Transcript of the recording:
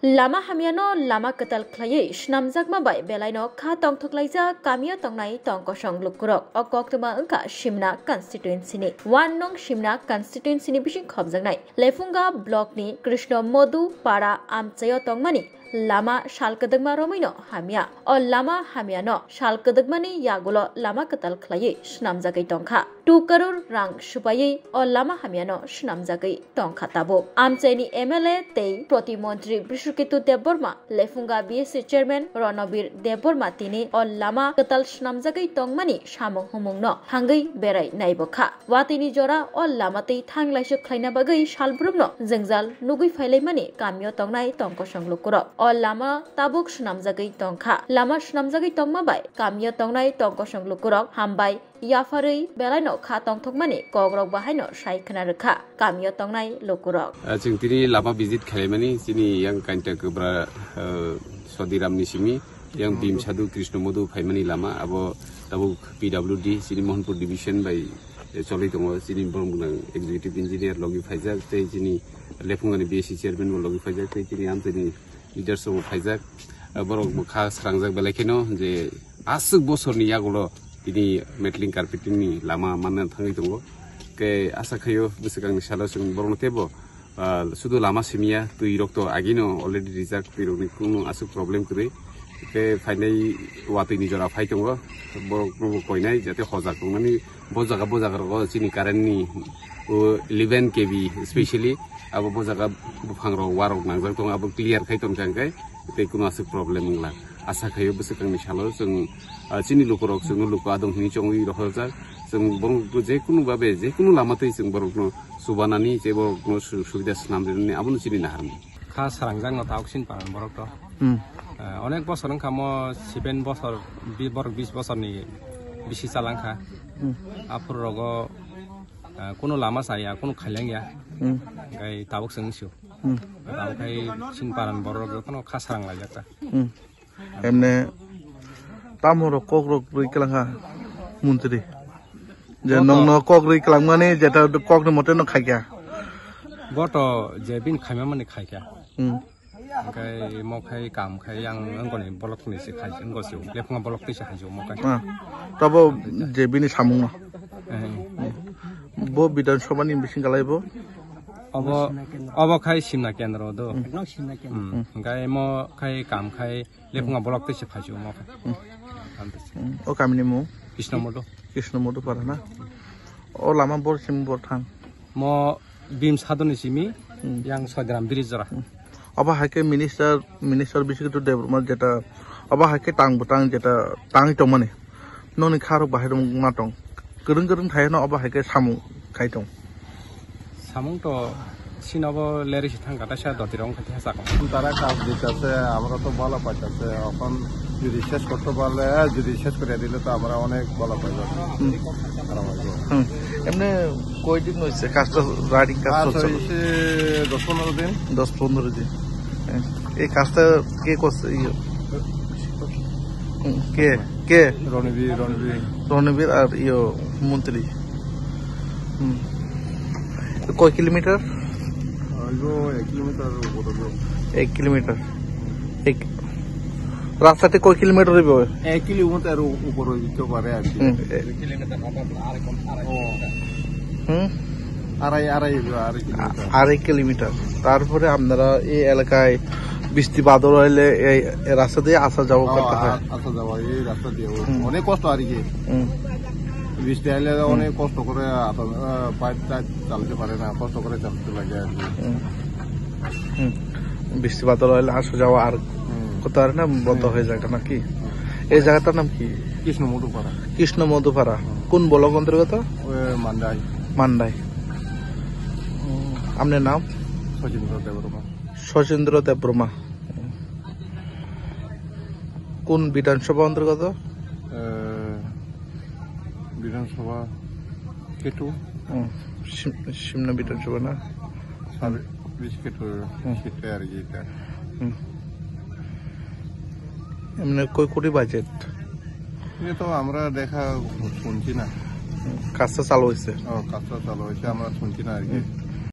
Lama hamiano lama ketal klayai shnamjak mabai belaino kha tongthoklaija kamia tongnai tongkosong lukurok okoktoma engka Shimna constituency ni Wannong Shimna constituency ni bising khobjaknai Lefunga block ni Krishna Modu para amchayo tongmani lama shalkadagma romino hamia o lama hamiano shalkadagmani yagulo lama ketal klayai shnamjakai tongkha 2 crore rang supai o lama hamiano shnamjakai tongkha tabo amchaini MLA tei protimantri Bisuketu Deborma Lefunga BSC chairman Ronobir Deborma tini o lama ketal shnamjakai tongmani samung humungno hangai berai naibokha watini jora o lamatei thanglaisu khlaina bagai salbrumno jengjal nugui phailaimani kamio tongnai tongkosong lukuro o lama tabuk shnamjakai tongkha lama shnamjakai tongmabai kamio tongnai tongkosong lukurok hambai yafarei belaino kha tongthokmani kogrok bahaino saikhna rekha kamio tongnai lukurok jingtini lama visit khaimani sini yang kanta kubra sodiram nisimi yang bim sadu Krishna Modu phaimani lama abo tabuk PWD sini Mohanpur division by choli tongo sini borong executive engineer logi phaijak tei sini Lefungani BSC chairman logi phaijak tei sini amteni leadership phaijak borok kha srangjak belaikeno je asuk bosorni yagulo ini metling carpeting ni lama mana thangai tongo ke asa khayo bisakang sala sung borong tebo sudu lama simia tu irok to agino already rizak piro ni kuno asu problem kre ke finally wati ni jora phai tongo borok koinai jate khojak mani bojaga ro sini current ni 11 kV especially abo bojaga buphangrok warok nangjak tong abo clear khai tong kangkai te kuno asu problem ngla asa khayo bisakang ni sala sung sini lukurok sung luku adong ni chongwi rohojak sung borok je kuno babe je kuno lamatei sung borok no subanani je borok no সুবিধা নামনি আবুন চিনি না হারমি খা সারাংজাং ন তাওকসিন পান বরক তো অনেক বছর খামো 7 বছর 20 বছরনি বেশি চালাংখা আফুর রগ কোনো লামা চাইয়া কোনো খাইলাংয়া গাই তাবক সংসু তাবকাই চিন পারান বরক কোনো খা সারাং লাগাতা এমনে তামর ককরক রইকলাংখা মন্ত্রী যে নং ককরই কলাংমানি যেটা ককর মতে ন খাইয়া Boto jebin khaima mani khaika kai mokai kam khai yang angkoni bolok ni se khai angko siu lefunga bolok ti se khai mokai tabo jebini samung no bo bidan sobani bising kalaibo abo khai simna kendro do kai mo khai kam khai lefunga bolok ti se khai mokai o kamini mo Krishna Modu para na o lama bor sim bor thang mo bim sadoni simi yang sodram birizora aba haike minister Bisuketu Deborma jeta aba haike tang butang jeta tangi tongmani noni kharo bahai matong gereng thaino aba haike samung khaitong samung to sinabo lerisi thangata sha dotirong khatha sakam তারা কাজ দিতেছে আমরা তো ভালো পাইতেছে এখন যদি শেষ করতে পারলে যদি শেষ করে দিলে তো আমরা অনেক ভালো পাই এমনি কয়দিন হয়েছে কাজটা রাইডিং কাজ চলছে 10-15 দিন এই কাজটা কে করছে কে রণবীর আর মন্ত্রী কয় কিলোমিটার 1 কিলোমিটার রাস্তাতে কয় কিলোমিটার হইবে 1 কিলোমিটার উপর হইতে পারে আর কি আড়াই কিলোমিটার তারপরে আপনারা এই এলাকায় বৃষ্টি বাদল হইলে এই রাস্তা দিয়ে আসা যাওয়া করতে হয় এই রাস্তা দিয়ে অনেক কষ্ট আর কি বৃষ্টি আইলে অনেক কষ্ট করে বাইক চালতে পারে না কষ্ট করে চালতে লাগে আর কি বৃষ্টি বাদল হইলে আসা যাওয়া আর করতে পারে না বন্ধ হয়ে যায় নাকি এই জায়গাটার নাম কি কৃষ্ণ মধুপাড়া কোন ব্লক অন্তর্গত মান্ডাই আপনার নাম সচেন্দ্র দেববর্মা কোন বিধানসভা অন্তর্গত বিধানসভা কেটু সিমনা বিধানসভা না এমনি কয় কোটি বাজেট তো আমরা দেখা শুনছি না কাজটা চালু হয়েছে আমরা শুনছি না আর কি